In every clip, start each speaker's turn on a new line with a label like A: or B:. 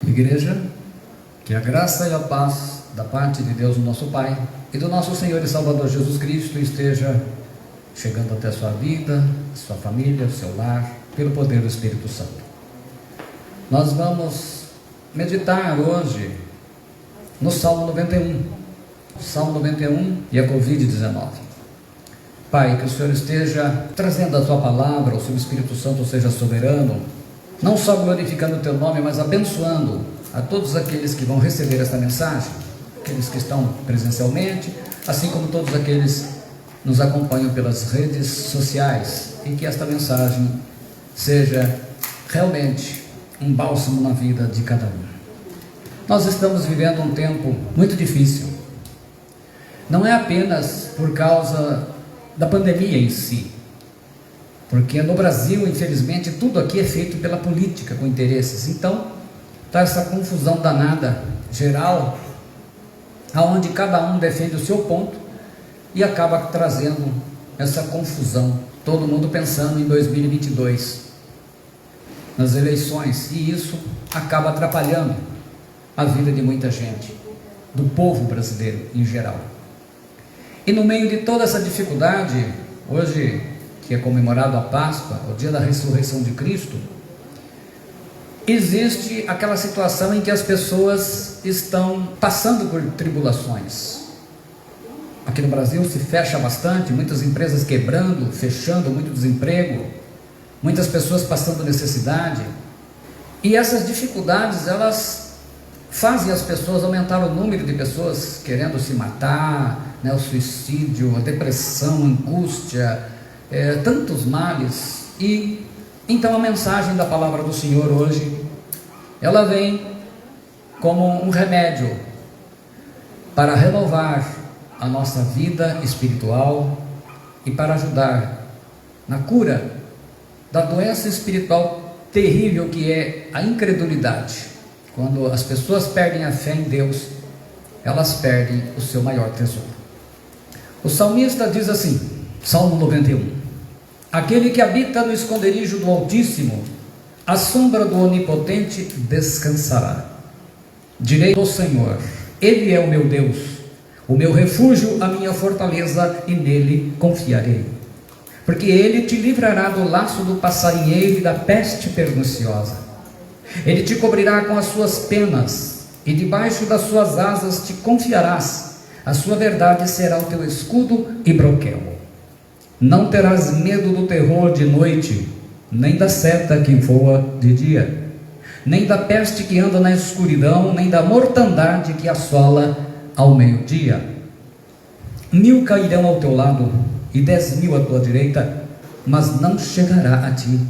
A: Igreja, que a graça e a paz da parte de Deus, o nosso Pai, e do nosso Senhor e Salvador Jesus Cristo esteja chegando até a sua vida, a sua família, o seu lar, pelo poder do Espírito Santo. Nós vamos meditar hoje no Salmo 91, Salmo 91 e a Covid-19. Pai, que o Senhor esteja trazendo a tua palavra, o seu Espírito Santo seja soberano, não só glorificando o teu nome, mas abençoando a todos aqueles que vão receber esta mensagem, aqueles que estão presencialmente, assim como todos aqueles que nos acompanham pelas redes sociais, e que esta mensagem seja realmente um bálsamo na vida de cada um. Nós estamos vivendo um tempo muito difícil, não é apenas por causa da pandemia em si, porque no Brasil, infelizmente, tudo aqui é feito pela política, com interesses. Então, está essa confusão danada, geral, aonde cada um defende o seu ponto e acaba trazendo essa confusão. Todo mundo pensando em 2022, nas eleições, e isso acaba atrapalhando a vida de muita gente, do povo brasileiro em geral. E no meio de toda essa dificuldade, hoje, que é comemorado a Páscoa, o dia da ressurreição de Cristo, existe aquela situação em que as pessoas estão passando por tribulações. Aqui no Brasil se fecha bastante, muitas empresas quebrando, fechando, muito desemprego, muitas pessoas passando necessidade, e essas dificuldades, elas fazem as pessoas aumentar o número de pessoas querendo se matar, o suicídio, a depressão, a angústia, tantos males. E então a mensagem da palavra do Senhor hoje, ela vem como um remédio para renovar a nossa vida espiritual e para ajudar na cura da doença espiritual terrível que é a incredulidade. Quando as pessoas perdem a fé em Deus, elas perdem o seu maior tesouro. O salmista diz assim, Salmo 91: aquele que habita no esconderijo do Altíssimo, à sombra do Onipotente descansará. Direi do Senhor, Ele é o meu Deus, o meu refúgio, a minha fortaleza, e nele confiarei. Porque Ele te livrará do laço do passarinheiro e da peste perniciosa. Ele te cobrirá com as suas penas, e debaixo das suas asas te confiarás. A sua verdade será o teu escudo e broquel. Não terás medo do terror de noite, nem da seta que voa de dia, nem da peste que anda na escuridão, nem da mortandade que assola ao meio-dia. 1000 cairão ao teu lado e 10.000 à tua direita, mas não chegará a ti.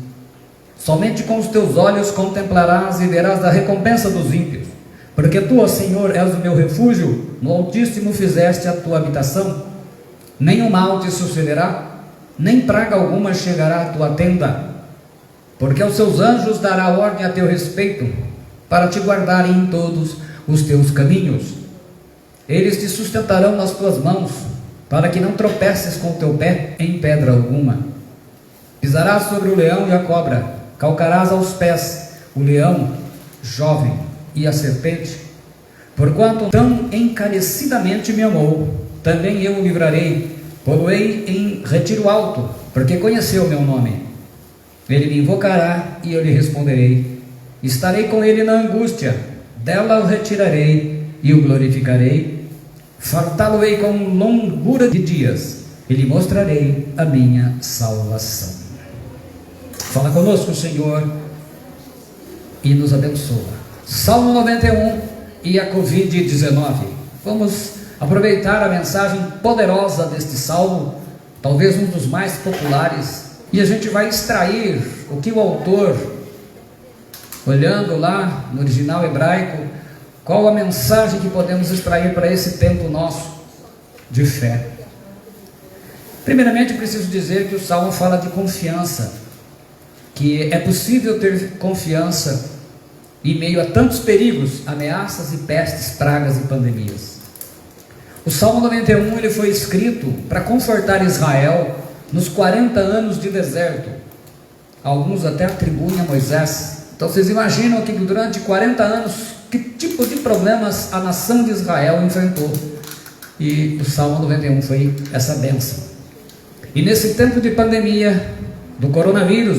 A: Somente com os teus olhos contemplarás e verás a recompensa dos ímpios. Porque tu, ó Senhor, és o meu refúgio, no Altíssimo fizeste a tua habitação. Nem o mal te sucederá, nem praga alguma chegará à tua tenda. Porque aos seus anjos dará ordem a teu respeito, para te guardarem em todos os teus caminhos. Eles te sustentarão nas tuas mãos, para que não tropeces com o teu pé em pedra alguma. Pisarás sobre o leão e a cobra, calcarás aos pés o leão jovem e a serpente. Porquanto tão encarecidamente me amou, também eu o livrarei, pô-lo-ei em retiro alto, porque conheceu o meu nome. Ele me invocará e eu lhe responderei. Estarei com ele na angústia, dela o retirarei e o glorificarei. Fartá-lo-ei com longura de dias e lhe mostrarei a minha salvação. Fala conosco, Senhor, e nos abençoa. Salmo 91 e a Covid-19. Vamos aproveitar a mensagem poderosa deste salmo, talvez um dos mais populares, e a gente vai extrair o que o autor, olhando lá no original hebraico, qual a mensagem que podemos extrair para esse tempo nosso de fé. Primeiramente, preciso dizer que o salmo fala de confiança, que é possível ter confiança em meio a tantos perigos, ameaças e pestes, pragas e pandemias. O Salmo 91 ele foi escrito para confortar Israel nos 40 anos de deserto. Alguns até atribuem a Moisés, Então vocês imaginam que durante 40 anos, que tipo de problemas a nação de Israel enfrentou. E o Salmo 91 foi essa bênção. E nesse tempo de pandemia, do coronavírus,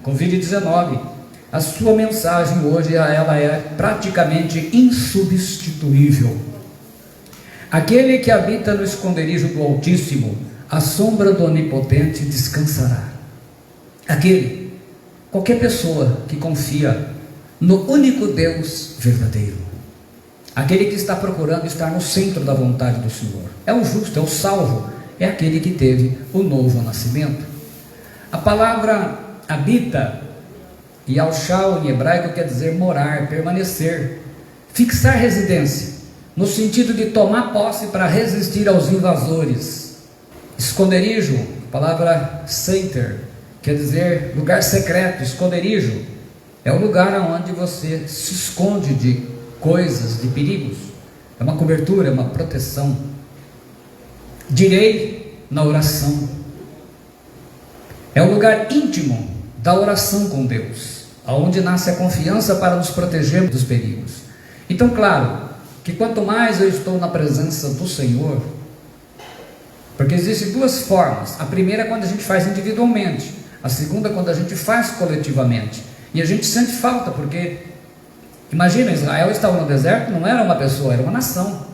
A: Covid-19, a sua mensagem hoje, ela é praticamente insubstituível. Aquele que habita no esconderijo do Altíssimo, à sombra do Onipotente descansará. Qualquer pessoa que confia no único Deus verdadeiro, aquele que está procurando estar no centro da vontade do Senhor, é o justo, é o salvo, é aquele que teve o novo nascimento. A palavra habita, e al-shal em hebraico quer dizer morar, permanecer, fixar residência, no sentido de tomar posse para resistir aos invasores. Esconderijo, a palavra seiter, quer dizer lugar secreto. Esconderijo é o lugar onde você se esconde de coisas, de perigos. É uma cobertura, é uma proteção. Direi na oração. É o lugar íntimo da oração com Deus, aonde nasce a confiança para nos proteger dos perigos. Então, claro, que quanto mais eu estou na presença do Senhor, porque existem duas formas. A primeira é quando a gente faz individualmente, a segunda é quando a gente faz coletivamente. E a gente sente falta, porque imagina, Israel estava no deserto, não era uma pessoa, era uma nação.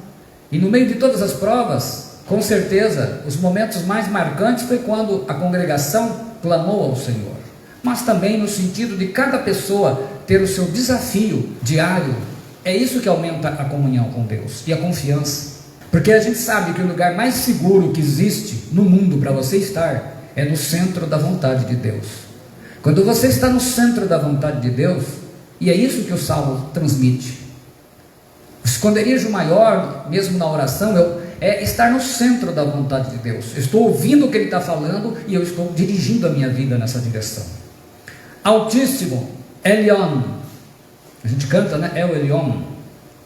A: E no meio de todas as provas, com certeza, os momentos mais marcantes foi quando a congregação clamou ao Senhor. Mas também no sentido de cada pessoa ter o seu desafio diário. É isso que aumenta a comunhão com Deus e a confiança. Porque a gente sabe que o lugar mais seguro que existe no mundo para você estar é no centro da vontade de Deus. Quando você está no centro da vontade de Deus, e é isso que o Salmo transmite. O esconderijo maior, mesmo na oração, é estar no centro da vontade de Deus. Eu estou ouvindo o que Ele está falando e eu estou dirigindo a minha vida nessa direção. Altíssimo, Elion. A gente canta, El Elion.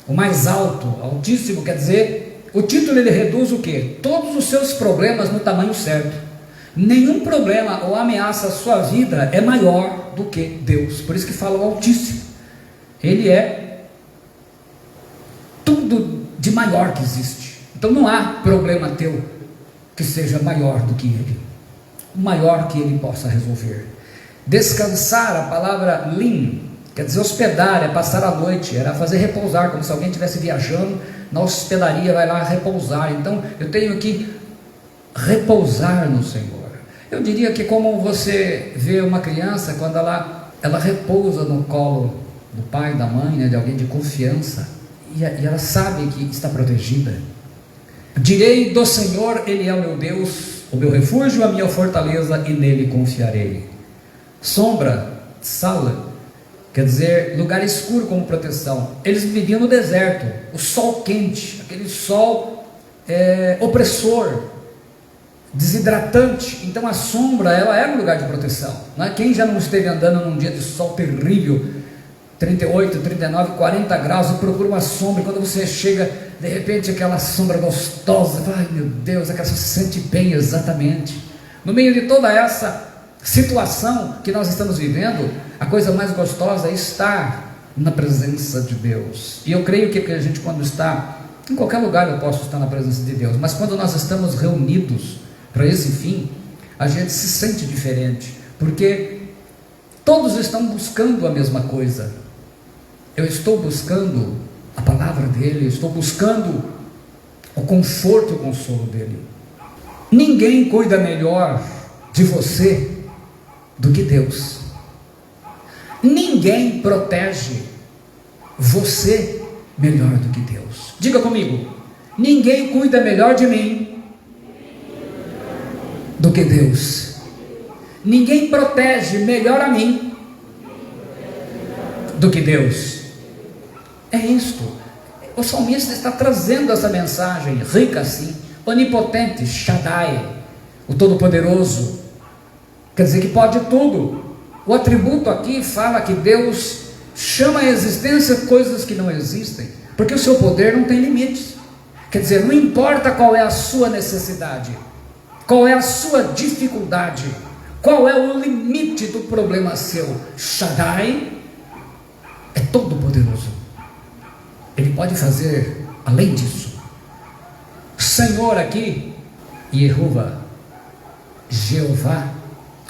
A: O mais alto, Altíssimo, quer dizer, o título ele reduz o quê? Todos os seus problemas no tamanho certo. Nenhum problema ou ameaça à sua vida é maior do que Deus. Por isso que fala o Altíssimo. Ele é tudo de maior que existe. Então não há problema teu que seja maior do que Ele. O maior que Ele possa resolver. Descansar, a palavra lim, quer dizer hospedar, é passar a noite, era fazer repousar, como se alguém estivesse viajando na hospedaria, vai lá repousar. Então eu tenho que repousar no Senhor. Eu diria que como você vê uma criança quando ela repousa no colo do pai, da mãe, de alguém de confiança, e ela sabe que está protegida. Direi do Senhor, Ele é o meu Deus, o meu refúgio, a minha fortaleza, e nele confiarei. Sombra, sala, quer dizer lugar escuro como proteção. Eles viviam no deserto, o sol quente, aquele sol opressor, desidratante. Então a sombra, ela era um lugar de proteção, Quem já não esteve andando num dia de sol terrível, 38, 39, 40 graus, e procura uma sombra, e quando você chega, de repente aquela sombra gostosa, ai meu Deus, aquela você se sente bem, exatamente. No meio de toda essa situação que nós estamos vivendo, a coisa mais gostosa é estar na presença de Deus. E eu creio que a gente, quando está em qualquer lugar, eu posso estar na presença de Deus, mas quando nós estamos reunidos para esse fim, a gente se sente diferente, porque todos estão buscando a mesma coisa. Eu estou buscando a palavra dele, eu estou buscando o conforto e o consolo dele. Ninguém cuida melhor de você do que Deus. Ninguém protege você melhor do que Deus. Diga comigo: ninguém cuida melhor de mim do que Deus. Ninguém protege melhor a mim do que Deus. É isto. O salmista está trazendo essa mensagem rica assim. Onipotente, Shaddai, o Todo-Poderoso, quer dizer que pode tudo. O atributo aqui fala que Deus chama à existência coisas que não existem, porque o seu poder não tem limites. Quer dizer, não importa qual é a sua necessidade, qual é a sua dificuldade, qual é o limite do problema seu, Shaddai é todo poderoso. Ele pode fazer além disso. Senhor aqui, Yehová, Jeová,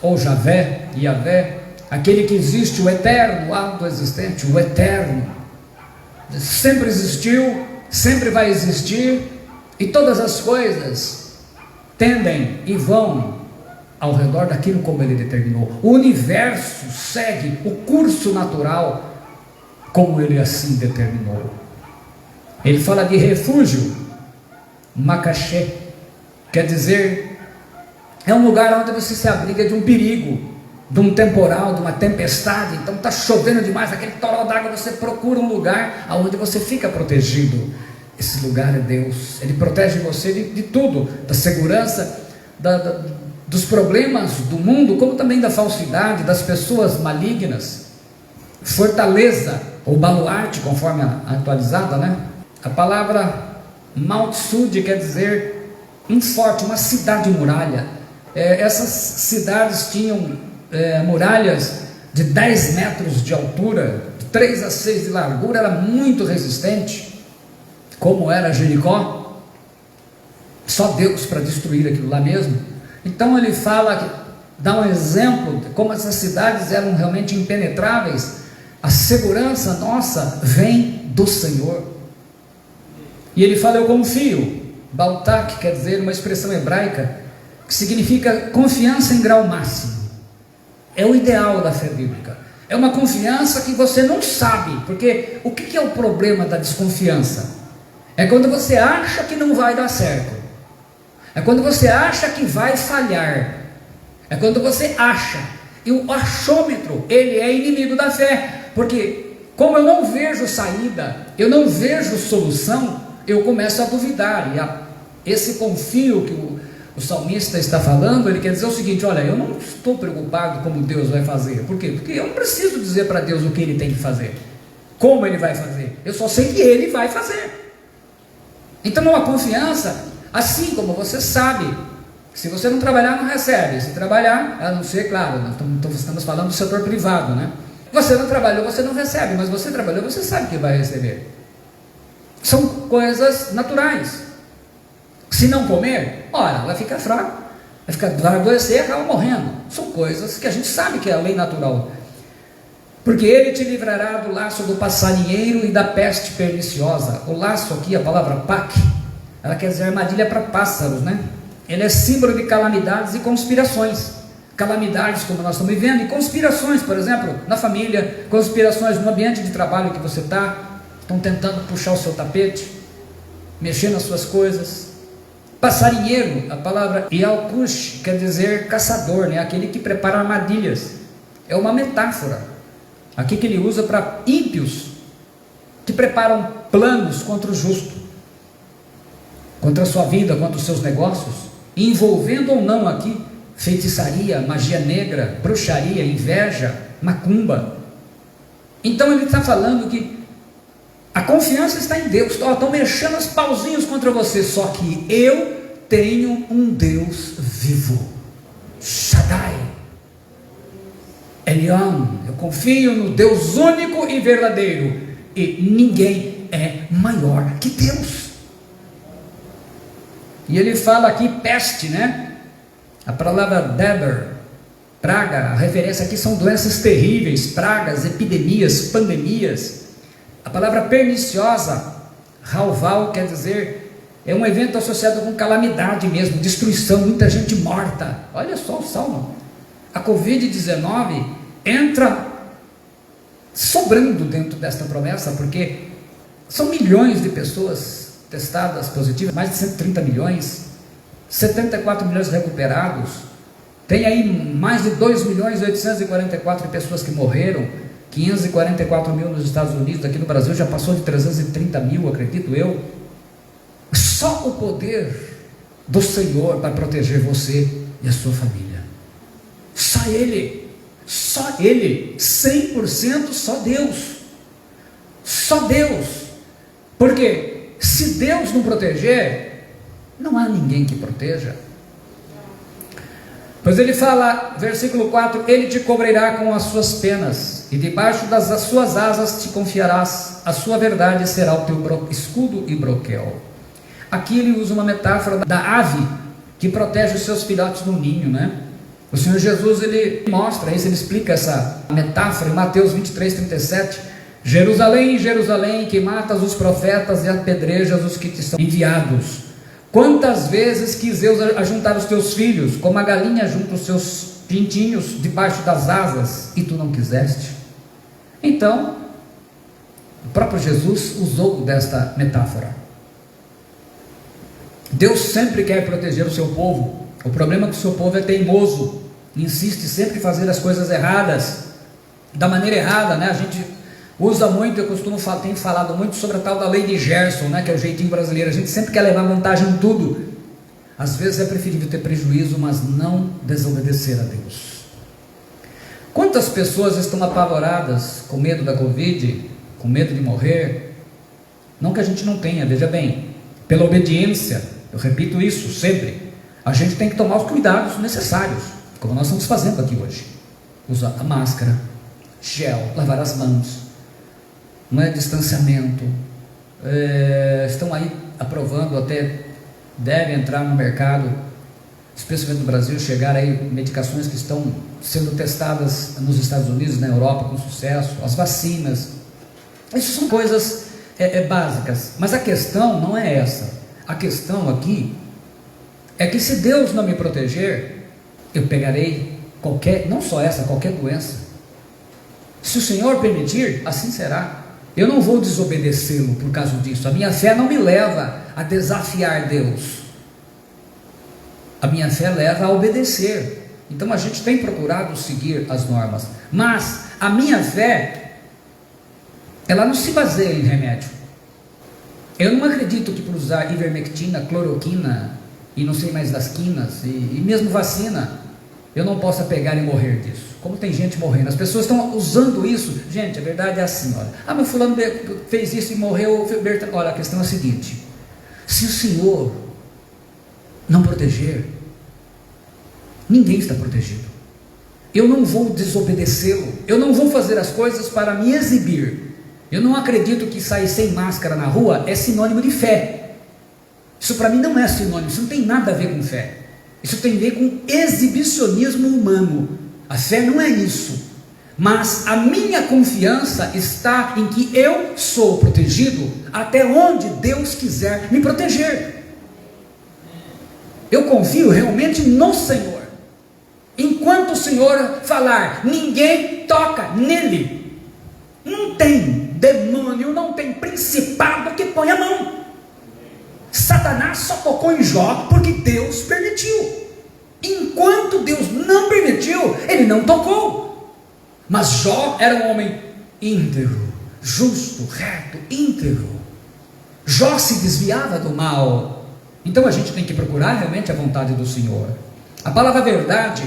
A: ou Javé, Yavé, aquele que existe, o eterno, o autoexistente, o eterno, sempre existiu, sempre vai existir, e todas as coisas tendem e vão ao redor daquilo como ele determinou. O universo segue o curso natural como ele assim determinou. Ele fala de refúgio, Macaxé, quer dizer, é um lugar onde você se abriga de um perigo, de um temporal, de uma tempestade. Então está chovendo demais, aquele toró d'água, você procura um lugar onde você fica protegido. Esse lugar é Deus. Ele protege você de tudo, da segurança, dos problemas do mundo, como também da falsidade, das pessoas malignas. Fortaleza, ou baluarte, conforme a atualizada, né? A palavra Mount Sud quer dizer um forte, uma cidade muralha. Essas cidades tinham muralhas de 10 metros de altura, de 3 a 6 de largura, era muito resistente, como era Jericó. Só Deus para destruir aquilo lá mesmo. Então ele fala, dá um exemplo de como essas cidades eram realmente impenetráveis. A segurança nossa vem do Senhor. E ele fala, eu confio. Baltak quer dizer uma expressão hebraica que significa confiança em grau máximo. É o ideal da fé bíblica. É uma confiança que você não sabe, porque o que é o problema da desconfiança? É quando você acha que não vai dar certo, é quando você acha que vai falhar, é quando você acha. E o achômetro, ele é inimigo da fé, porque como eu não vejo saída, eu não vejo solução, eu começo a duvidar. E esse confio que o salmista está falando, ele quer dizer o seguinte: olha, eu não estou preocupado como Deus vai fazer. Por quê? Porque eu não preciso dizer para Deus o que ele tem que fazer, como ele vai fazer, eu só sei que ele vai fazer. Então uma confiança, assim como você sabe, se você não trabalhar não recebe, se trabalhar, a não ser, claro, nós estamos falando do setor privado, né? Você não trabalhou, você não recebe, mas você trabalhou, você sabe que vai receber. São coisas naturais. Se não comer, ora, vai ficar fraco, vai adoecer e acaba morrendo. São coisas que a gente sabe que é a lei natural. Porque ele te livrará do laço do passarinheiro e da peste perniciosa. O laço aqui, a palavra pak, ela quer dizer armadilha para pássaros, né? Ele é símbolo de calamidades e conspirações. Calamidades como nós estamos vivendo, e conspirações, por exemplo, na família, conspirações no ambiente de trabalho que você está, estão tentando puxar o seu tapete, mexer nas suas coisas. Passarinheiro, a palavra Yalkush, quer dizer caçador, né? Aquele que prepara armadilhas. É uma metáfora aqui que ele usa para ímpios que preparam planos contra o justo, contra a sua vida, contra os seus negócios, envolvendo ou não aqui feitiçaria, magia negra, bruxaria, inveja, macumba. Então ele está falando que a confiança está em Deus. Estão mexendo os pauzinhos contra você, só que eu tenho um Deus vivo, Shaddai, Elion. Eu confio no Deus único e verdadeiro, e ninguém é maior que Deus. E ele fala aqui peste, né? A palavra Deber, praga, a referência aqui são doenças terríveis, pragas, epidemias, pandemias. A palavra perniciosa, Halval, quer dizer, é um evento associado com calamidade mesmo, destruição, muita gente morta. Olha só o salmo. A Covid-19 entra sobrando dentro desta promessa, porque são milhões de pessoas testadas positivas, mais de 130 milhões, 74 milhões recuperados, tem aí mais de 2 milhões e 844 pessoas que morreram, 544 mil nos Estados Unidos, aqui no Brasil já passou de 330 mil, acredito eu. Só o poder do Senhor para proteger você e a sua família. Só Ele, 100% só Deus. Só Deus. Porque se Deus não proteger, não há ninguém que proteja. Pois ele fala, versículo 4, Ele te cobrirá com as suas penas, e debaixo das suas asas te confiarás, a sua verdade será o teu escudo e broquel. Aqui ele usa uma metáfora da ave que protege os seus filhotes no ninho, né? O Senhor Jesus, ele mostra isso, ele explica essa metáfora em Mateus 23:37. Jerusalém, Jerusalém, que matas os profetas e apedrejas os que te são enviados. Quantas vezes quis eu ajuntar os teus filhos, como a galinha junta os seus pintinhos debaixo das asas, e tu não quiseste? Então, o próprio Jesus usou desta metáfora. Deus sempre quer proteger o seu povo. O problema é que o seu povo é teimoso, insiste sempre em fazer as coisas erradas, da maneira errada, né? A gente usa muito, eu tenho falado muito sobre a tal da lei de Gerson, né? Que é o jeitinho brasileiro. A gente sempre quer levar vantagem em tudo. Às vezes é preferível ter prejuízo, mas não desobedecer a Deus. Quantas pessoas estão apavoradas, com medo da Covid, com medo de morrer? Não que a gente não tenha, veja bem, pela obediência, eu repito isso sempre, a gente tem que tomar os cuidados necessários, como nós estamos fazendo aqui hoje. Usar a máscara, gel, lavar as mãos, não é distanciamento. Estão aí aprovando, até deve entrar no mercado, especialmente no Brasil, chegar aí medicações que estão sendo testadas nos Estados Unidos, na Europa com sucesso, as vacinas. Isso são coisas básicas, mas a questão não é essa. A questão aqui é que se Deus não me proteger, eu pegarei não só essa, qualquer doença. Se o Senhor permitir, assim será. Eu não vou desobedecê-lo por causa disso. A minha fé não me leva a desafiar Deus. A minha fé leva a obedecer. Então a gente tem procurado seguir as normas. Mas a minha fé, ela não se baseia em remédio. Eu não acredito que por usar ivermectina, cloroquina e não sei mais das quinas e mesmo vacina, eu não possa pegar e morrer disso. Como tem gente morrendo, as pessoas estão usando isso. Gente, a verdade é assim, olha. Ah, mas fulano fez isso e morreu. Olha, a questão é a seguinte: se o Senhor não proteger, ninguém está protegido. Eu não vou desobedecê-lo, eu não vou fazer as coisas para me exibir. Eu não acredito que sair sem máscara na rua é sinônimo de fé. Isso para mim não é sinônimo, isso não tem nada a ver com fé. Isso tem a ver com exibicionismo humano. A fé não é isso. Mas a minha confiança está em que eu sou protegido até onde Deus quiser me proteger. Eu confio realmente no Senhor. Enquanto o Senhor falar, ninguém toca nele. Não tem demônio, não tem principado que põe a mão. Satanás só tocou em Jó porque Deus permitiu. Enquanto Deus não permitiu, ele não tocou. Mas Jó era um homem íntegro, justo, reto, íntegro. Jó se desviava do mal. Então a gente tem que procurar realmente a vontade do Senhor. A palavra verdade,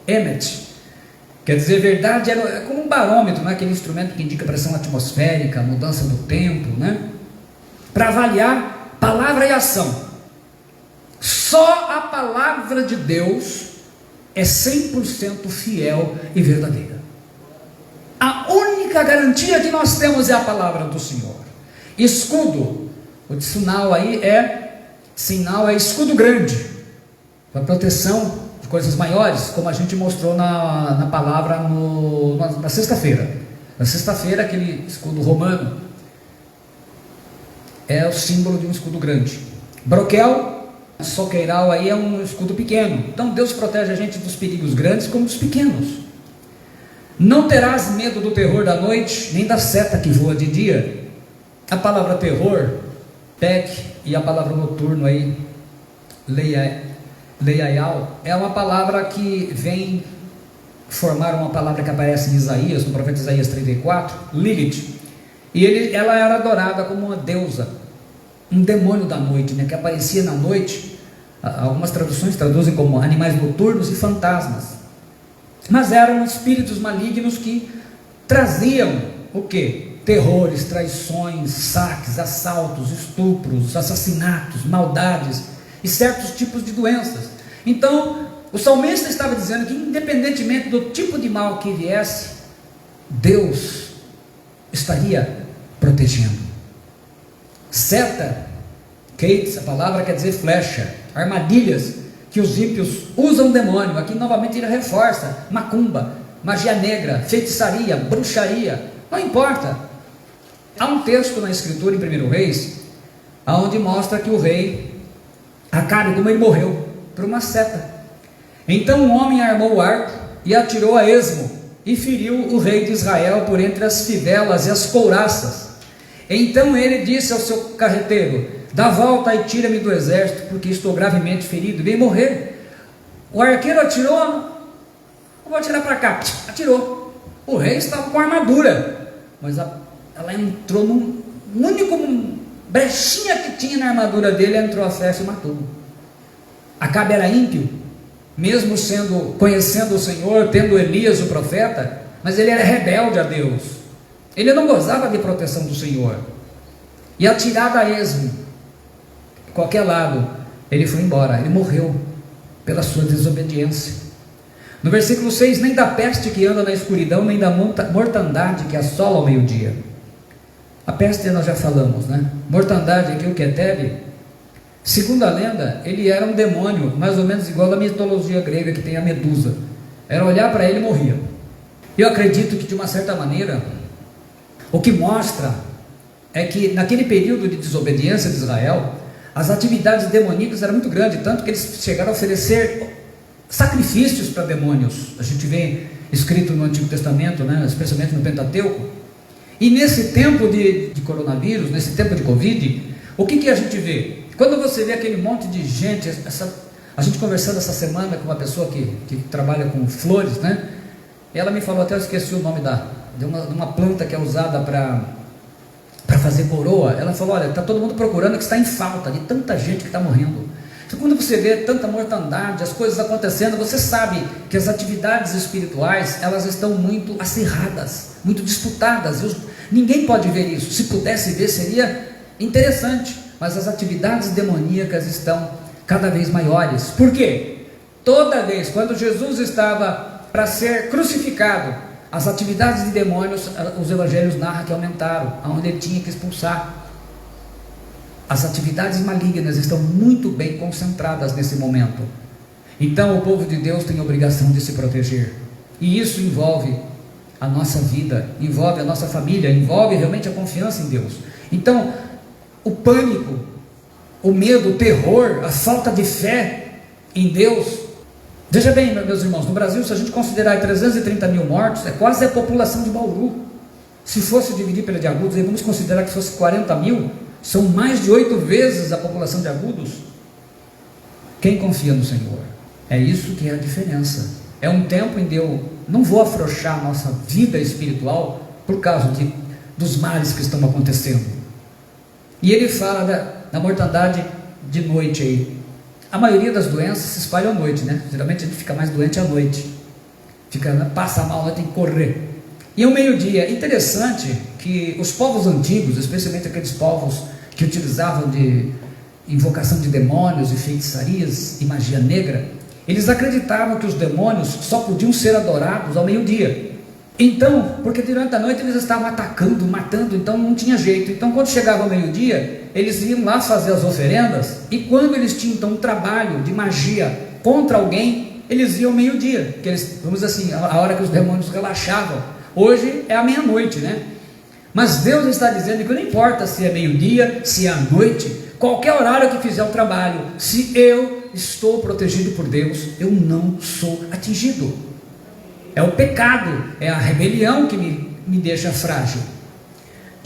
A: emet, quer dizer, verdade é como um barômetro, né? Aquele instrumento que indica pressão atmosférica, mudança do tempo, né? Para avaliar palavra e ação. Só a palavra de Deus é 100% fiel e verdadeira. A única garantia que nós temos é a palavra do Senhor. Escudo, o sinal aí sinal é escudo grande, para proteção de coisas maiores, como a gente mostrou na palavra na sexta-feira. Na sexta-feira, aquele escudo romano é o símbolo de um escudo grande. Broquel, soqueiral aí é um escudo pequeno. Então Deus protege a gente dos perigos grandes como dos pequenos. Não terás medo do terror da noite, nem da seta que voa de dia. A palavra terror, pek, e a palavra noturno aí, leiaial, é uma palavra que vem formar uma palavra que aparece em Isaías, no profeta Isaías 34, Lilith. E ela era adorada como uma deusa, um demônio da noite, né, que aparecia na noite. Algumas traduções traduzem como animais noturnos e fantasmas, mas eram espíritos malignos que traziam o que? Terrores, traições, saques, assaltos, estupros, assassinatos, maldades e certos tipos de doenças. Então o salmista estava dizendo que independentemente do tipo de mal que viesse, Deus estaria protegendo. Seta, Keits, a palavra quer dizer flecha, armadilhas que os ímpios usam o demônio. Aqui novamente ele reforça: macumba, magia negra, feitiçaria, bruxaria, não importa. Há um texto na escritura em 1 Reis, onde mostra que o rei Acabe, como ele morreu, por uma seta. Então um homem armou o arco e atirou a esmo, e feriu o rei de Israel por entre as fivelas e as couraças. Então ele disse ao seu carreteiro: dá volta e tira-me do exército, porque estou gravemente ferido e vem morrer. O arqueiro atirou: não vou atirar para cá. Atirou. O rei estava com armadura, mas ela entrou num único brechinha que tinha na armadura dele, entrou a flecha e matou. Acabe era ímpio, mesmo conhecendo o Senhor, tendo Elias o profeta, mas ele era rebelde a Deus. Ele não gozava de proteção do Senhor. E atirado a esmo, de qualquer lado, ele foi embora, ele morreu pela sua desobediência. No versículo 6, nem da peste que anda na escuridão, nem da mortandade que assola ao meio-dia. A peste nós já falamos, né? Mortandade aqui, o Keteb, segundo a lenda, ele era um demônio, mais ou menos igual à mitologia grega, que tem a Medusa. Era olhar para ele e morria. Eu acredito que, de uma certa maneira, o que mostra é que naquele período de desobediência de Israel, as atividades demoníacas eram muito grandes, tanto que eles chegaram a oferecer sacrifícios para demônios. A gente vê escrito no Antigo Testamento, né? Especialmente no Pentateuco. E nesse tempo de coronavírus, nesse tempo de Covid, o que a gente vê? Quando você vê aquele monte de gente, a gente conversando essa semana com uma pessoa que trabalha com flores, né? Ela me falou, até eu esqueci o nome de uma planta que é usada para fazer coroa. Ela falou: olha, está todo mundo procurando, que está em falta de tanta gente que está morrendo. Então, quando você vê tanta mortandade, as coisas acontecendo, você sabe que as atividades espirituais, elas estão muito acirradas, muito disputadas. Ninguém pode ver isso. Se pudesse ver, seria interessante, mas as atividades demoníacas estão cada vez maiores. Por quê? Toda vez, quando Jesus estava para ser crucificado, as atividades de demônios, os evangelhos narram que aumentaram, aonde ele tinha que expulsar. As atividades malignas estão muito bem concentradas nesse momento. Então o povo de Deus tem a obrigação de se proteger, e isso envolve a nossa vida, envolve a nossa família, envolve realmente a confiança em Deus. Então o pânico, o medo, o terror, a falta de fé em Deus. Veja bem, meus irmãos, no Brasil, se a gente considerar 330 mil mortos, é quase a população de Bauru. Se fosse dividir pela de Agudos, aí vamos considerar que fosse 40 mil, são mais de 8 vezes a população de Agudos. Quem confia no Senhor? É isso que é a diferença. É um tempo em que eu não vou afrouxar a nossa vida espiritual por causa dos males que estão acontecendo. E ele fala da mortandade de noite aí. A maioria das doenças se espalha à noite, né? Geralmente a gente fica mais doente à noite, passa mal, tem que correr. E ao meio-dia, interessante que os povos antigos, especialmente aqueles povos que utilizavam de invocação de demônios e feitiçarias e magia negra, eles acreditavam que os demônios só podiam ser adorados ao meio-dia. Então, porque durante a noite eles estavam atacando, matando, então não tinha jeito. Então quando chegava ao meio-dia, eles iam lá fazer as oferendas, e quando eles tinham então um trabalho de magia contra alguém, eles iam ao meio-dia, que eles, vamos dizer assim, a hora que os demônios relaxavam. Hoje é a meia-noite, né? Mas Deus está dizendo que não importa se é meio-dia, se é à noite, qualquer horário que fizer o trabalho, se eu estou protegido por Deus, eu não sou atingido. É o pecado, é a rebelião que me deixa frágil.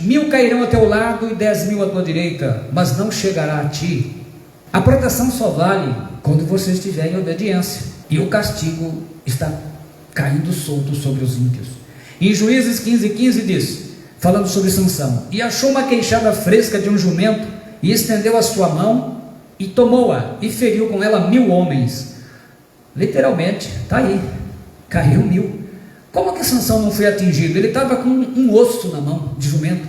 A: 1000 cairão ao teu lado e 10.000 à tua direita, mas não chegará a ti. A proteção só vale quando você estiver em obediência, e o castigo está caindo solto sobre os ímpios. Em Juízes 15:15 diz, falando sobre Sansão: e achou uma queixada fresca de um jumento, e estendeu a sua mão, e tomou-a, e feriu com ela 1000 homens. Literalmente, está aí, caiu 1000. Como que Sansão não foi atingido? Ele estava com um osso na mão de jumento.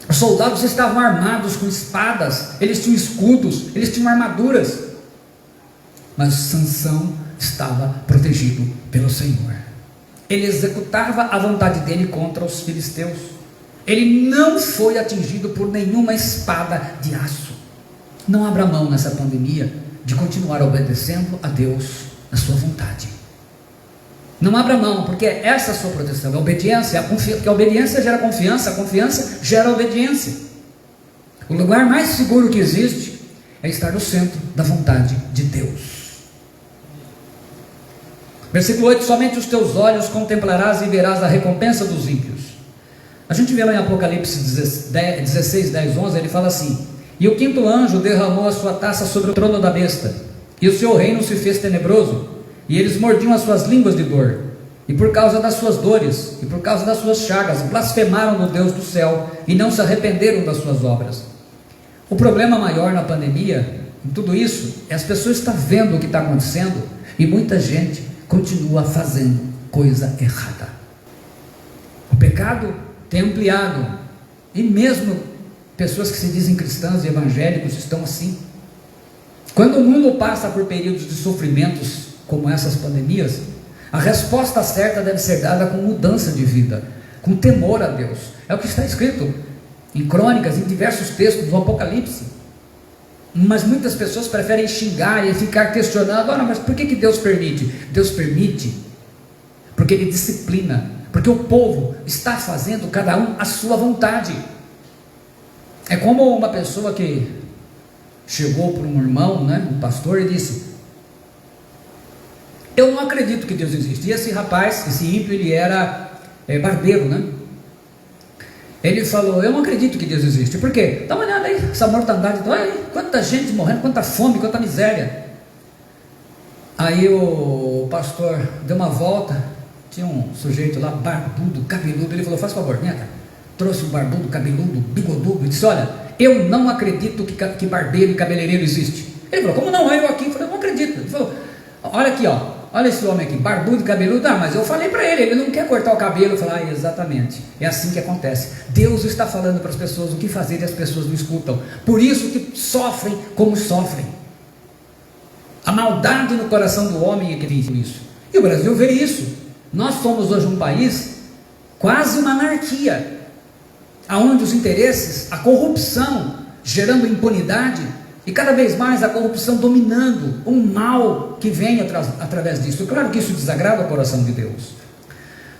A: Os soldados estavam armados com espadas, eles tinham escudos, eles tinham armaduras, mas Sansão estava protegido pelo Senhor. Ele executava a vontade dele contra os filisteus. Ele não foi atingido por nenhuma espada de aço. Não abra mão nessa pandemia de continuar obedecendo a Deus na sua vontade. Não abra mão, porque essa é a sua proteção. A obediência, porque a obediência gera confiança, a confiança gera obediência. O lugar mais seguro que existe é estar no centro da vontade de Deus. Versículo 8: somente os teus olhos contemplarás e verás a recompensa dos ímpios. A gente vê lá em Apocalipse 16, 10, 11, ele fala assim: e o quinto anjo derramou a sua taça sobre o trono da besta, e o seu reino se fez tenebroso, e eles mordiam as suas línguas de dor, e por causa das suas dores, e por causa das suas chagas, blasfemaram no Deus do céu, e não se arrependeram das suas obras. O problema maior na pandemia, em tudo isso, é as pessoas estar vendo o que está acontecendo, e muita gente continua fazendo coisa errada. O pecado tem ampliado, e mesmo pessoas que se dizem cristãs e evangélicos estão assim. Quando o mundo passa por períodos de sofrimentos como essas pandemias, a resposta certa deve ser dada com mudança de vida, com temor a Deus. É o que está escrito em crônicas, em diversos textos do Apocalipse. Mas muitas pessoas preferem xingar e ficar questionando: olha, mas por que Deus permite? Deus permite porque Ele disciplina, porque o povo está fazendo cada um a sua vontade. É como uma pessoa que chegou para um irmão, um pastor, e disse: eu não acredito que Deus existe. E esse rapaz, esse ímpio, ele era barbeiro, Ele falou: eu não acredito que Deus existe. Por quê? Dá uma olhada aí, essa mortandade, olha aí, quanta gente morrendo, quanta fome, quanta miséria. Aí o pastor deu uma volta, tinha um sujeito lá, barbudo, cabeludo, ele falou: faz favor, vem cá. Trouxe um barbudo, cabeludo, bigodudo, e disse: olha, eu não acredito que barbeiro e cabeleireiro existe. Ele falou: como não? Eu aqui. Eu falei: eu não acredito. Ele falou: olha aqui, olha esse homem aqui, barbudo e cabeludo. Ah, mas eu falei para ele não quer cortar o cabelo. Eu falei: exatamente, é assim que acontece. Deus está falando para as pessoas o que fazer e as pessoas não escutam. Por isso que sofrem como sofrem. A maldade no coração do homem é que diz isso. E o Brasil vê isso. Nós somos hoje um país quase uma anarquia, aonde os interesses, a corrupção gerando impunidade, e cada vez mais a corrupção dominando, um mal que vem através disso. Claro que isso desagrada o coração de Deus.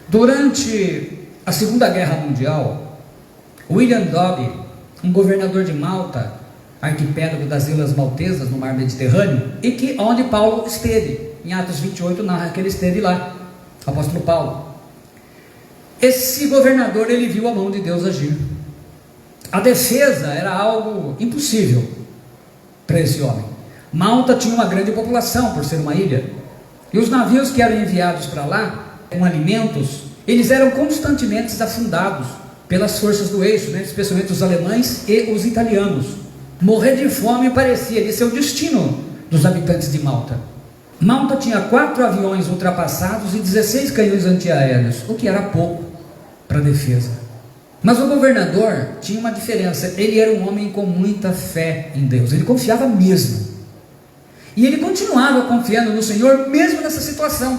A: Durante a Segunda Guerra Mundial, William Dobbie, um governador de Malta, arquipélago das Ilhas Maltesas, no mar Mediterrâneo, e onde Paulo esteve, em Atos 28 narra que ele esteve lá, o apóstolo Paulo. Esse governador, ele viu a mão de Deus agir. A defesa era algo impossível para esse homem. Malta tinha uma grande população por ser uma ilha, e os navios que eram enviados para lá com alimentos, eles eram constantemente afundados pelas forças do eixo, especialmente os alemães e os italianos. Morrer de fome parecia ali ser o destino dos habitantes de Malta. Malta tinha 4 aviões ultrapassados e 16 canhões antiaéreos, o que era pouco para a defesa. Mas o governador tinha uma diferença: ele era um homem com muita fé em Deus, ele confiava mesmo, e ele continuava confiando no Senhor mesmo nessa situação.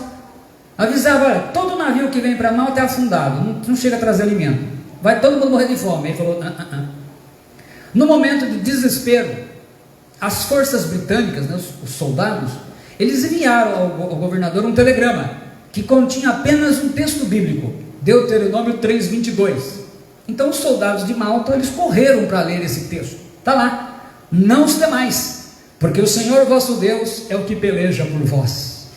A: Avisava: olha, todo navio que vem para Malta é afundado, não chega a trazer alimento, vai todo mundo morrer de fome. Ele falou: No momento de desespero, as forças britânicas, os soldados, eles enviaram ao governador um telegrama que continha apenas um texto bíblico, Deuteronômio 3:22. Então os soldados de Malta, eles correram para ler esse texto. Está lá: não os temais, porque o Senhor vosso Deus é o que peleja por vós.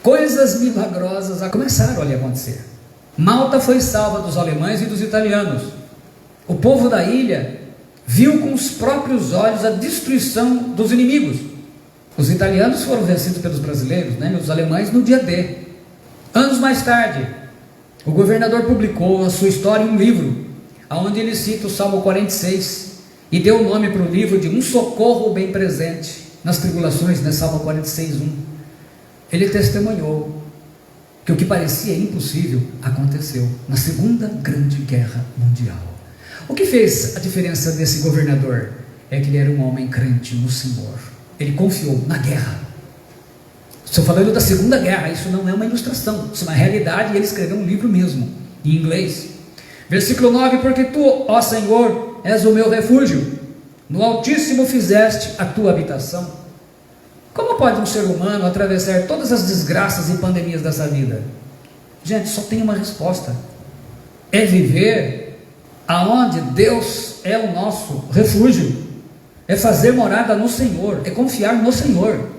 A: Coisas milagrosas começaram a acontecer. Malta foi salva dos alemães e dos italianos. O povo da ilha viu com os próprios olhos a destruição dos inimigos. Os italianos foram vencidos pelos brasileiros, os alemães no dia D. Anos mais tarde, o governador publicou a sua história em um livro, onde ele cita o Salmo 46, e deu o nome para o livro de Um Socorro Bem Presente nas Tribulações, Salmo 46:1. Ele testemunhou que o que parecia impossível aconteceu na Segunda Grande Guerra Mundial. O que fez a diferença desse governador é que ele era um homem crente no Senhor. Ele confiou na guerra. Estou falando da Segunda Guerra, isso não é uma ilustração, isso é uma realidade, e ele escreveu um livro mesmo, em inglês. Versículo 9: porque tu, ó Senhor, és o meu refúgio, no Altíssimo fizeste a tua habitação. Como pode um ser humano atravessar todas as desgraças e pandemias dessa vida? Gente, só tem uma resposta: é viver aonde Deus é o nosso refúgio, é fazer morada no Senhor, é confiar no Senhor.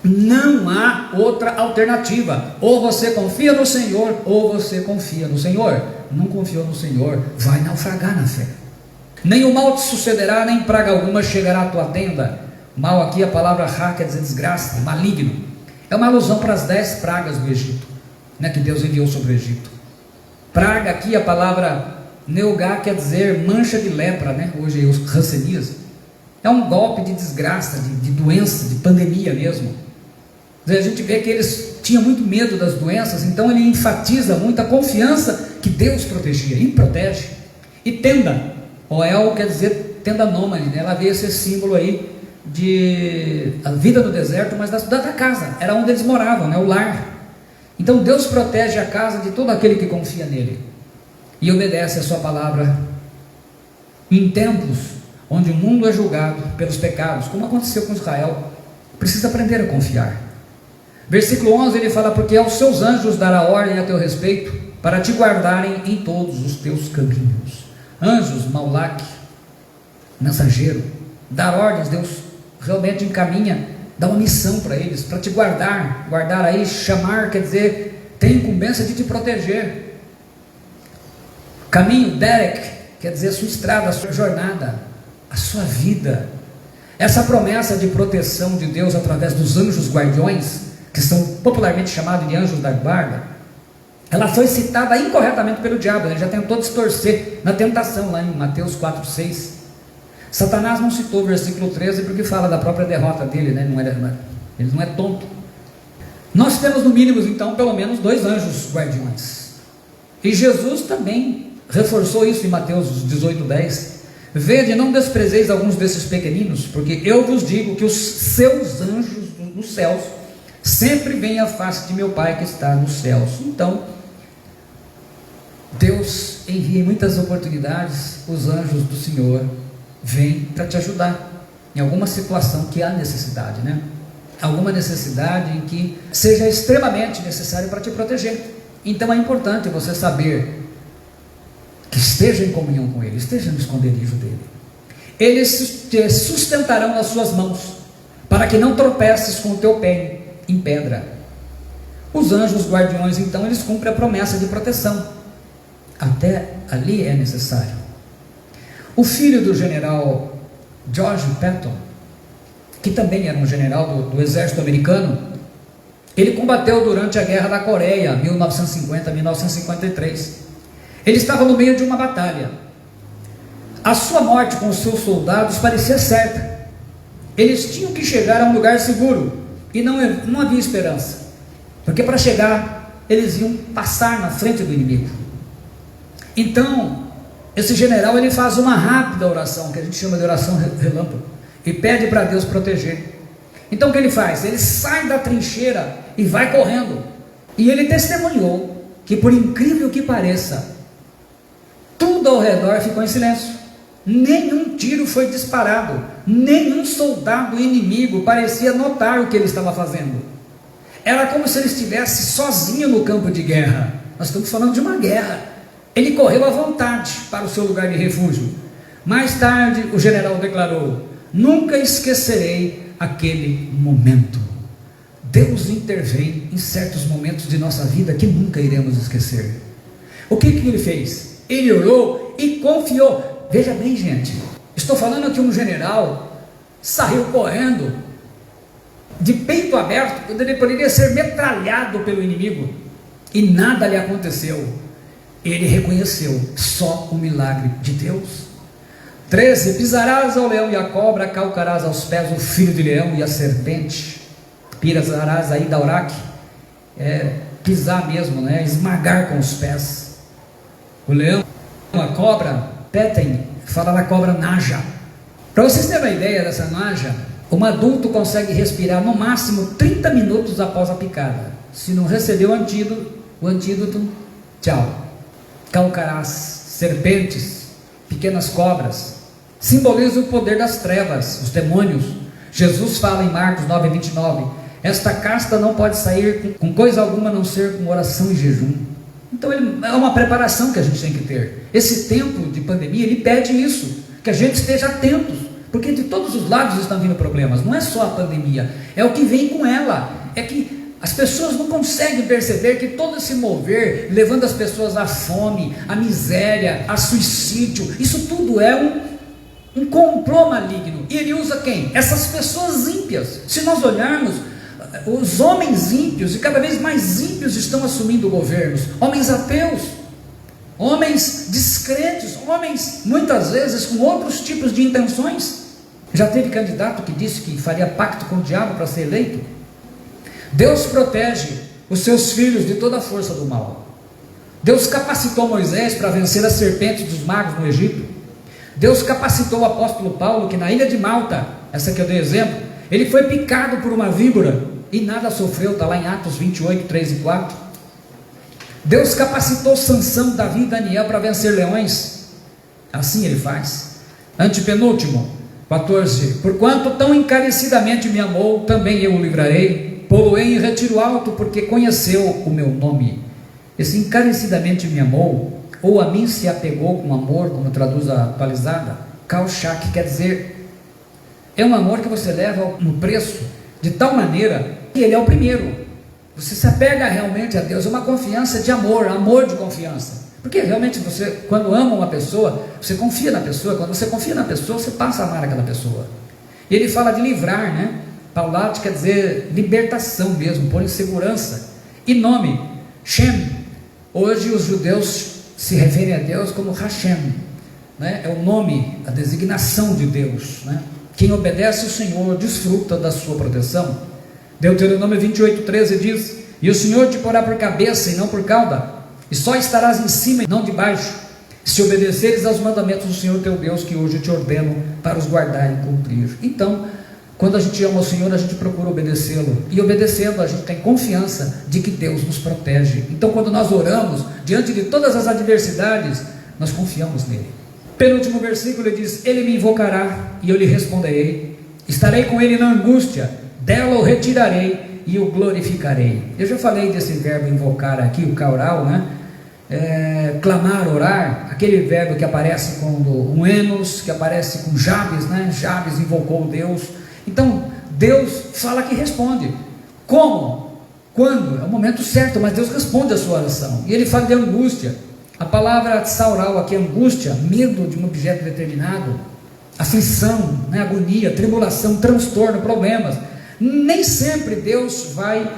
A: Não há outra alternativa. Ou você confia no Senhor, ou você confia no Senhor. Não confiou no Senhor, vai naufragar na fé. Nem o mal te sucederá, nem praga alguma chegará à tua tenda. Mal aqui, a palavra ra quer dizer desgraça, maligno. É uma alusão para as 10 pragas do Egito, né, que Deus enviou sobre o Egito. Praga aqui, a palavra neugá quer dizer mancha de lepra, né? Hoje os rancenias. É um golpe de desgraça, de doença, de pandemia mesmo. A gente vê que eles tinham muito medo das doenças, então ele enfatiza muito a confiança que Deus protegia, e protege. E tenda, Oel quer dizer tenda nômade, né? Ela veio esse símbolo aí de a vida no deserto, mas da casa, era onde eles moravam, né? O lar. Então Deus protege a casa de todo aquele que confia nele e obedece a sua palavra. Em tempos onde o mundo é julgado pelos pecados, como aconteceu com Israel, precisa aprender a confiar. Versículo 11 ele fala: porque aos seus anjos dará ordem a teu respeito, para te guardarem em todos os teus caminhos. Anjos, Maulak, mensageiro, dar ordens, Deus realmente encaminha, dá uma missão para eles, para te guardar. Guardar aí, chamar, quer dizer, tem incumbência de te proteger. Caminho, Derek, quer dizer a sua estrada, a sua jornada, a sua vida. Essa promessa de proteção de Deus através dos anjos guardiões, que são popularmente chamados de anjos da guarda, ela foi citada incorretamente pelo diabo. Ele já tentou distorcer na tentação, lá em Mateus 4,6. Satanás não citou o versículo 13 porque fala da própria derrota dele, né? Ele não é tonto. Nós temos no mínimo então pelo menos 2 anjos guardiões, e Jesus também reforçou isso em Mateus 18,10. Vede, não desprezeis alguns desses pequeninos, porque eu vos digo que os seus anjos nos céus sempre veem a face de meu Pai que está nos céus. Então Deus envia em muitas oportunidades os anjos do Senhor, vêm para te ajudar em alguma situação que há necessidade, né? Alguma necessidade em que seja extremamente necessário para te proteger. Então é importante você saber que esteja em comunhão com Ele, esteja no esconderijo dele. Eles te sustentarão nas suas mãos, para que não tropeces com o teu pé em pedra. Os anjos guardiões então, eles cumprem a promessa de proteção, até ali é necessário. O filho do general George Patton, que também era um general do exército americano, ele combateu durante a Guerra da Coreia, 1950-1953. Ele estava no meio de uma batalha. A sua morte com os seus soldados parecia certa. Eles tinham que chegar a um lugar seguro, e não havia esperança, porque para chegar eles iam passar na frente do inimigo. Então esse general, ele faz uma rápida oração, que a gente chama de oração relâmpago, e pede para Deus proteger. Então o que ele faz? Ele sai da trincheira e vai correndo, e ele testemunhou que, por incrível que pareça, tudo ao redor ficou em silêncio. Nenhum tiro foi disparado, nenhum soldado inimigo parecia notar o que ele estava fazendo. Era como se ele estivesse sozinho no campo de guerra. Nós estamos falando de uma guerra. Ele correu à vontade para o seu lugar de refúgio. Mais tarde o general declarou: nunca esquecerei aquele momento. Deus intervém em certos momentos de nossa vida que nunca iremos esquecer. O que ele fez? Ele orou e confiou. Veja bem, gente, estou falando que um general saiu correndo de peito aberto, quando ele poderia ser metralhado pelo inimigo, e nada lhe aconteceu. Ele reconheceu só o milagre de Deus. 13, pisarás ao leão e a cobra, calcarás aos pés o filho de leão e a serpente. Pisarás aí da Uraque, pisar mesmo, né? Esmagar com os pés. O leão, a cobra, Petem, fala da cobra naja. Para vocês terem uma ideia dessa naja, Um adulto consegue respirar no máximo 30 minutos após a picada. Se não recebeu o antídoto, tchau. Calcarás, serpentes, pequenas cobras, simboliza o poder das trevas, os demônios. Jesus fala em Marcos 9:29, esta casta não pode sair com coisa alguma a não ser com oração e jejum. Então é uma preparação que a gente tem que ter. Esse tempo de pandemia, ele pede isso, que a gente esteja atentos, porque de todos os lados estão vindo problemas. Não é só a pandemia, é o que vem com ela. É que as pessoas não conseguem perceber que todo esse mover, levando as pessoas à fome, à miséria, a suicídio, isso tudo é um complô maligno. E ele usa quem? Essas pessoas ímpias. Se nós olharmos, os homens ímpios, e cada vez mais ímpios estão assumindo governos, homens ateus, homens descrentes, homens muitas vezes com outros tipos de intenções. Já teve candidato que disse que faria pacto com o diabo para ser eleito. Deus protege os seus filhos de toda a força do mal. Deus capacitou Moisés para vencer as serpentes dos magos no Egito. Deus capacitou o apóstolo Paulo, que na ilha de Malta, essa que eu dei exemplo, ele foi picado por uma víbora e nada sofreu, está lá em Atos 28, 3 e 4. Deus capacitou Sansão, Davi e Daniel para vencer leões. Assim ele faz. Antepenúltimo, 14. Porquanto tão encarecidamente me amou, também eu o livrarei, pô-lo-ei em retiro alto, porque conheceu o meu nome. Esse encarecidamente me amou, ou a mim se apegou com amor, como traduz a atualizada, kaushak, quer dizer, é um amor que você leva no preço, de tal maneira que ele é o primeiro. Você se apega realmente a Deus, é uma confiança de amor, amor de confiança. Porque realmente você, quando ama uma pessoa, você confia na pessoa. Quando você confia na pessoa, você passa a amar aquela pessoa. E ele fala de livrar, né? Paulat quer dizer libertação mesmo, pôr em segurança. E nome, Shem. Hoje os judeus se referem a Deus como Hashem, né? É o nome, a designação de Deus, né? Quem obedece ao Senhor desfruta da sua proteção. Deuteronômio 28:13 diz: e o Senhor te porá por cabeça e não por cauda, e só estarás em cima e não debaixo, se obedeceres aos mandamentos do Senhor teu Deus, que hoje te ordeno para os guardar e cumprir. Então, quando a gente ama o Senhor, a gente procura obedecê-lo, e obedecendo a gente tem confiança de que Deus nos protege. Então, quando nós oramos, diante de todas as adversidades, nós confiamos nele. Penúltimo versículo, ele diz: ele me invocará e eu lhe responderei, estarei com ele na angústia, dela o retirarei e o glorificarei. Eu já falei desse verbo invocar aqui, o kaural, né? Clamar, orar, aquele verbo que aparece com um enos, que aparece com Jabes, né? Jabes invocou Deus. Então Deus fala que responde. Como? Quando? É o momento certo, mas Deus responde a sua oração. E ele fala de angústia. A palavra tsaural aqui, angústia, medo de um objeto determinado, aflição, né? Agonia, tribulação, transtorno, problemas. Nem sempre Deus vai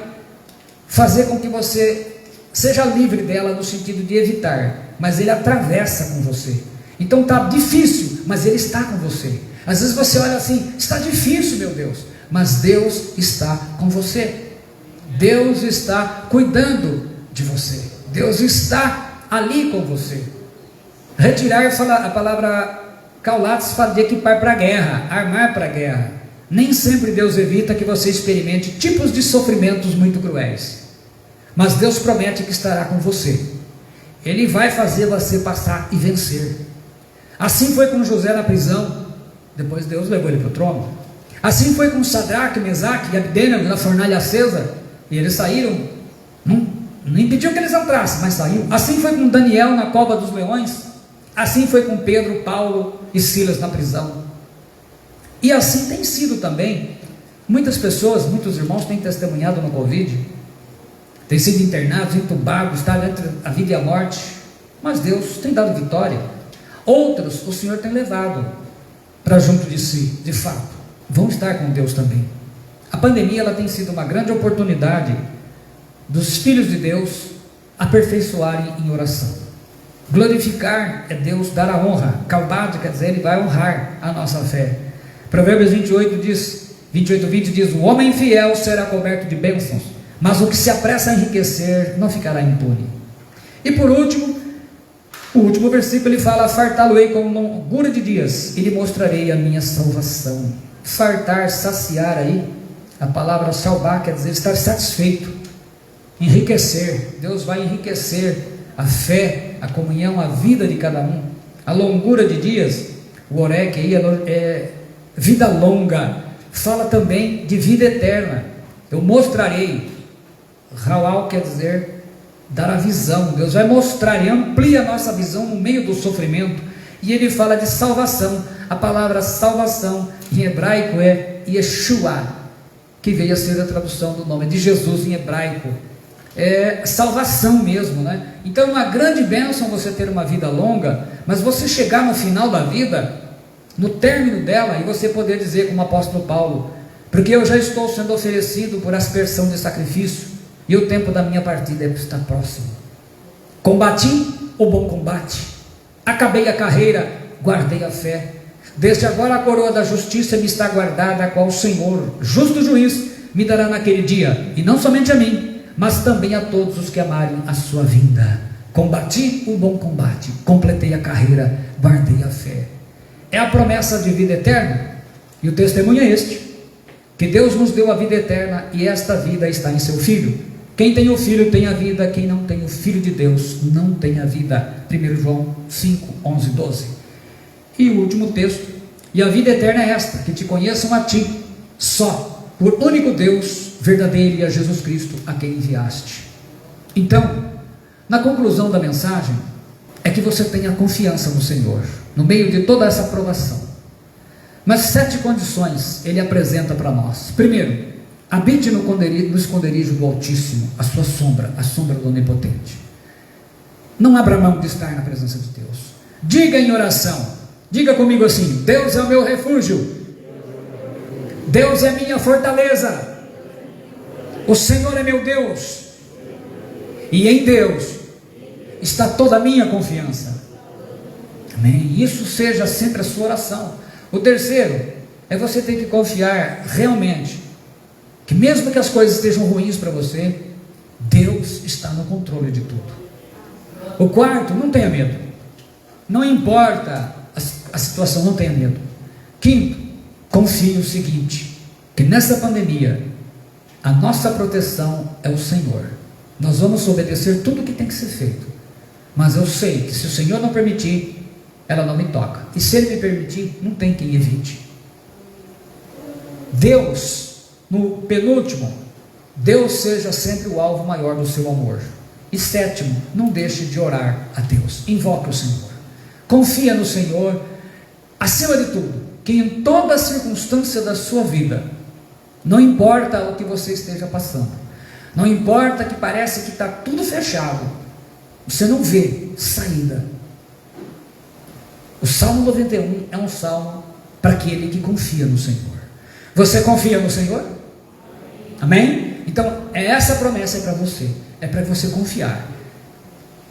A: fazer com que você seja livre dela no sentido de evitar, mas ele atravessa com você. Então está difícil, mas ele está com você. Às vezes você olha assim, está difícil, meu Deus, mas Deus está com você. Deus está cuidando de você. Deus está ali com você. Retirar, fala, a palavra kaulates fala de equipar para a guerra, armar para a guerra. Nem sempre Deus evita que você experimente tipos de sofrimentos muito cruéis, mas Deus promete que estará com você. Ele vai fazer você passar e vencer. Assim foi com José na prisão, depois Deus levou ele para o trono. Assim foi com Sadraque, Mesaque e Abdênego na fornalha acesa, e eles saíram. Não impediu que eles entrassem, mas saíram. Assim foi com Daniel na cova dos leões. Assim foi com Pedro, Paulo e Silas na prisão. E assim tem sido também. Muitas pessoas, muitos irmãos têm testemunhado no Covid, têm sido internados, entubados, está entre a vida e a morte, mas Deus tem dado vitória. Outros o Senhor tem levado para junto de si, de fato, vão estar com Deus também. A pandemia, ela tem sido uma grande oportunidade dos filhos de Deus aperfeiçoarem em oração. Glorificar é Deus dar a honra. Kaubad quer dizer, ele vai honrar a nossa fé. Provérbios 28:20 diz: o homem fiel será coberto de bênçãos, mas o que se apressa a enriquecer não ficará impune. E por último, o último versículo, ele fala: fartá-lo-ei com longura de dias e lhe mostrarei a minha salvação. fartar, saciar aí, a palavra salvar quer dizer estar satisfeito, enriquecer. Deus vai enriquecer a fé, a comunhão, a vida de cada um, a longura de dias. O orek aí é vida longa, fala também de vida eterna. Eu mostrarei, Raal quer dizer dar a visão. Deus vai mostrar e amplia a nossa visão no meio do sofrimento. E ele fala de salvação. A palavra salvação em hebraico é Yeshua, que veio a ser a tradução do nome de Jesus em hebraico. É salvação mesmo, né? Então é uma grande bênção você ter uma vida longa, mas você chegar no final da vida, no término dela, e você poder dizer como o apóstolo Paulo: porque eu já estou sendo oferecido por aspersão de sacrifício, e o tempo da minha partida está próximo. Combati o bom combate, acabei a carreira, guardei a fé. Desde agora a coroa da justiça me está guardada, a qual o Senhor, justo juiz, me dará naquele dia, e não somente a mim, mas também a todos os que amarem a sua vinda. Combati o bom combate, completei a carreira, guardei a fé. É a promessa de vida eterna, e o testemunho é este: que Deus nos deu a vida eterna, e esta vida está em seu Filho. Quem tem o Filho tem a vida, quem não tem o Filho de Deus não tem a vida. 1 João 5, 11, 12. E o último texto: e a vida eterna é esta, que te conheçam a ti, só, por único Deus verdadeiro, e a Jesus Cristo, a quem enviaste. Então, na conclusão da mensagem, é que você tenha confiança no Senhor, no meio de toda essa provação. Mas 7 condições ele apresenta para nós. Primeiro, habite no esconderijo do Altíssimo, a sua sombra, a sombra do Onipotente. Não abra mão de estar na presença de Deus. Diga em oração, diga comigo assim: Deus é o meu refúgio, Deus é minha fortaleza, o Senhor é meu Deus, e em Deus está toda a minha confiança. Amém? Isso seja sempre a sua oração. O terceiro é você ter que confiar realmente que mesmo que as coisas estejam ruins para você, Deus está no controle de tudo. O quarto, não tenha medo, não importa a situação, não tenha medo. Quinto, confie o seguinte, que nessa pandemia a nossa proteção é o Senhor. Nós vamos obedecer tudo o que tem que ser feito, mas eu sei que se o Senhor não permitir, ela não me toca, e se Ele me permitir, não tem quem evite. Deus, no penúltimo, Deus seja sempre o alvo maior do seu amor. E sétimo, não deixe de orar a Deus, invoque o Senhor, confia no Senhor, acima de tudo, que em toda a circunstância da sua vida, não importa o que você esteja passando, não importa que parece que está tudo fechado, você não vê saída. O Salmo 91 é um salmo para aquele que confia no Senhor. Você confia no Senhor? Amém? Então, essa promessa é para você, é para você confiar.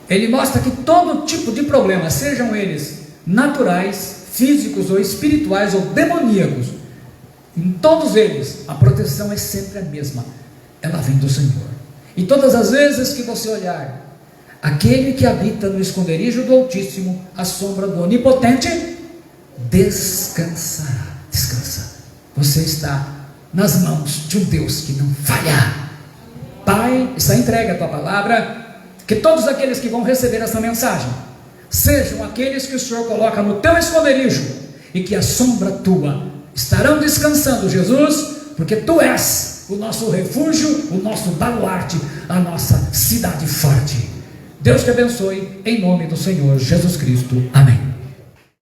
A: Ele mostra que todo tipo de problemas, sejam eles naturais, físicos ou espirituais ou demoníacos, em todos eles, a proteção é sempre a mesma, ela vem do Senhor. E todas as vezes que você olhar, aquele que habita no esconderijo do Altíssimo, a sombra do Onipotente, descansará. Descansa. Você está nas mãos de um Deus que não falha. Pai, está entregue a tua palavra, que todos aqueles que vão receber essa mensagem, sejam aqueles que o Senhor coloca no teu esconderijo, e que a sombra tua estarão descansando, Jesus, porque tu és o nosso refúgio, o nosso baluarte, a nossa cidade forte. Deus te abençoe, em nome do Senhor Jesus Cristo. Amém.